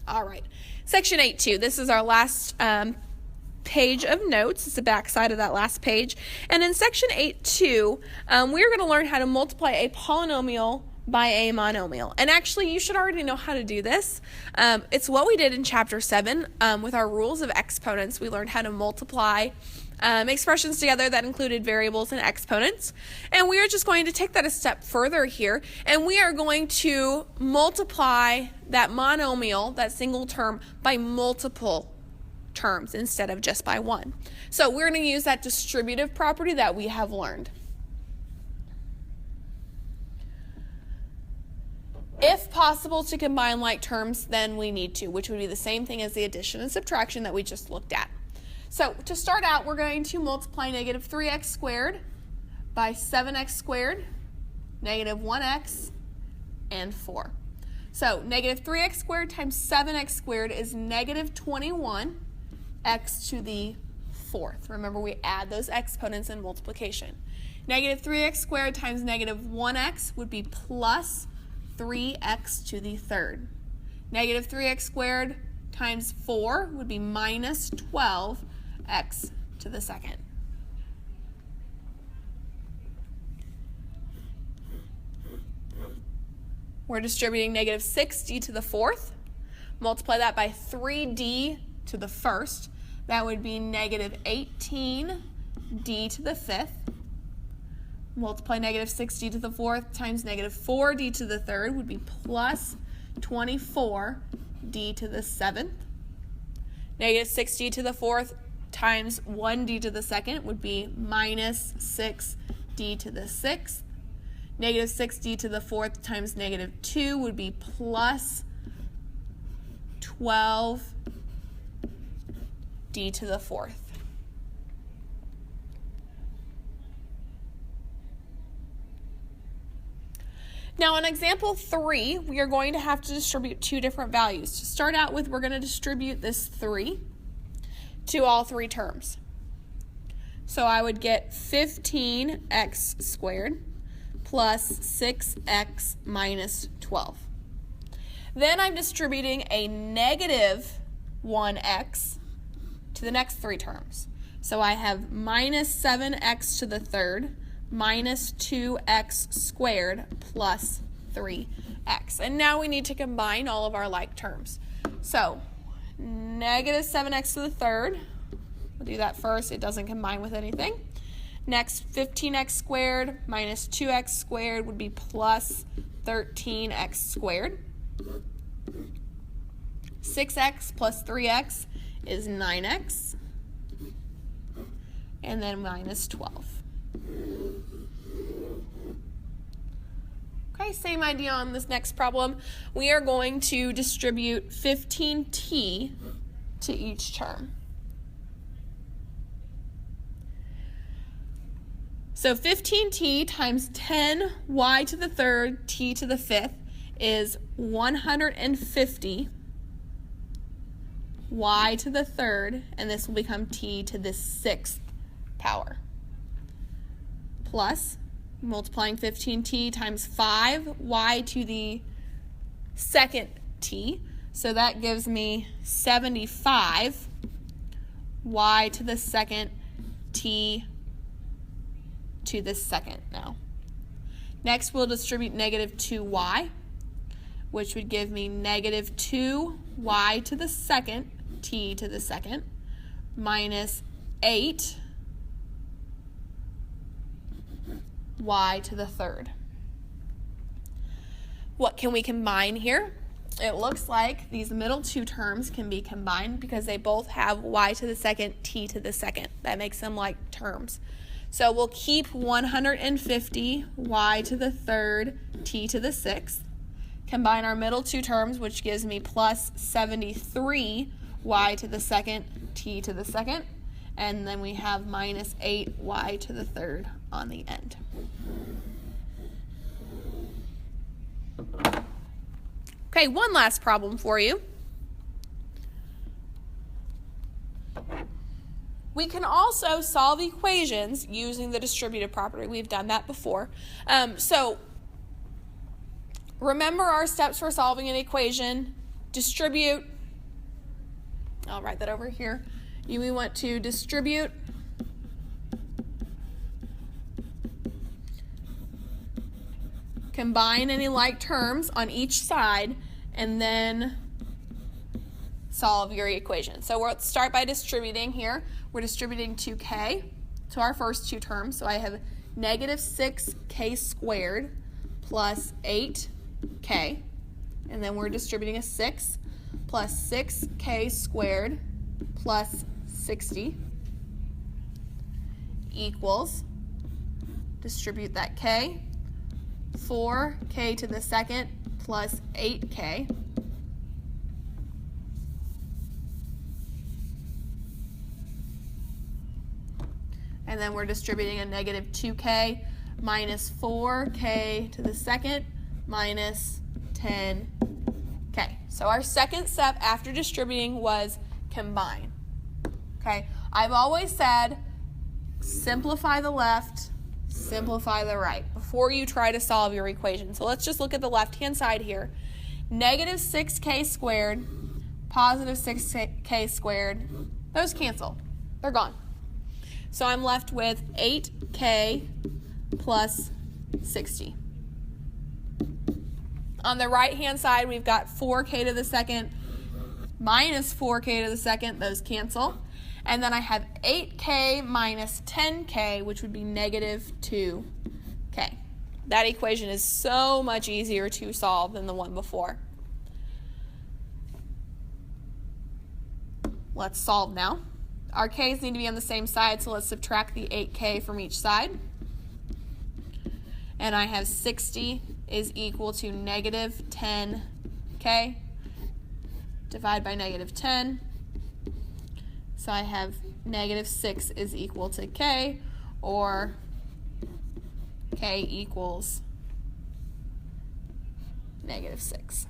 All right. Section 8.2. This is our last page of notes. It's the back side of that last page. And in section 8.2, we're going to learn how to multiply a polynomial by a monomial. And actually, you should already know how to do this. It's what we did in chapter 7 with our rules of exponents. We learned how to multiply expressions together that included variables and exponents. And we are just going to take that a step further here, and we are going to multiply that monomial, that single term, by multiple terms instead of just by one. So we're going to use that distributive property that we have learned. If possible to combine like terms, then we need to, which would be the same thing as the addition and subtraction that we just looked at. So to start out, we're going to multiply negative 3x squared by 7x squared, negative 1x, and 4. So negative 3x squared times 7x squared is negative 21 x to the 4th. Remember, we add those exponents in multiplication. Negative 3x squared times negative 1x would be plus 3x to the 3rd. Negative 3x squared times 4 would be minus 12x to the 2nd. We're distributing negative 6d to the 4th. Multiply that by 3d to the 1st. That would be negative 18d to the 5th. Multiply negative 6d to the 4th times negative 4d to the 3rd would be plus 24d to the 7th. Negative 6d to the 4th times 1d to the 2nd would be minus 6d to the 6th. Negative 6d to the 4th times negative 2 would be plus 12d to the 4th. Now in example 3, we are going to have to distribute two different values. To start out with, we're going to distribute this 3 to all three terms. So I would get 15x squared plus 6x minus 12. Then I'm distributing a negative 1x to the next three terms. So I have minus 7x to the 3rd minus 2x squared plus 3x. And now we need to combine all of our like terms. So negative 7x to the 3rd, we'll do that first. It doesn't combine with anything. Next, 15x squared minus 2x squared would be plus 13x squared. 6x plus 3x is 9x. And then minus 12. Okay, same idea on this next problem. We are going to distribute 15t to each term. So 15t times 10y to the 3rd, t to the 5th is 150 y to the 3rd, and this will become t to the 6th power. Plus, multiplying 15t times 5y to the 2nd t, so that gives me 75 y to the 2nd t to the 2nd now. Next, we'll distribute negative 2y, which would give me negative 2y to the 2nd, t to the 2nd, minus 8y to the 3rd. What can we combine here? It looks like these middle two terms can be combined because they both have y to the 2nd, t to the 2nd. That makes them like terms. So we'll keep 150 y to the 3rd, t to the 6th. Combine our middle two terms, which gives me plus 73 y to the 2nd, t to the 2nd. And then we have minus 8y to the 3rd on the end. Okay, one last problem for you. We can also solve equations using the distributive property. We've done that before. So remember our steps for solving an equation: distribute, I'll write that over here. We want to distribute combine any like terms on each side, and then solve your equation. So we'll start by distributing here. We're distributing 2k to our first two terms. So I have negative 6k squared plus 8k. And then we're distributing a 6 plus 6k squared plus 60 equals, distribute that k, 4k to the second plus 8k. And then we're distributing a negative 2k minus 4k to the second minus 10k. So our second step after distributing was combine. Okay, I've always said simplify the left, simplify the right before you try to solve your equation. So let's just look at the left-hand side here. Negative 6k squared, positive 6k squared, those cancel. They're gone. So I'm left with 8k plus 60. On the right-hand side, we've got 4k to the second minus 4k to the second. Those cancel. And then I have 8k minus 10k, which would be negative 2k. That equation is so much easier to solve than the one before. Let's solve now. Our k's need to be on the same side, so let's subtract the 8k from each side. And I have 60 is equal to negative 10k. Divide by negative 10. So I have negative 6 is equal to k, or k equals negative 6.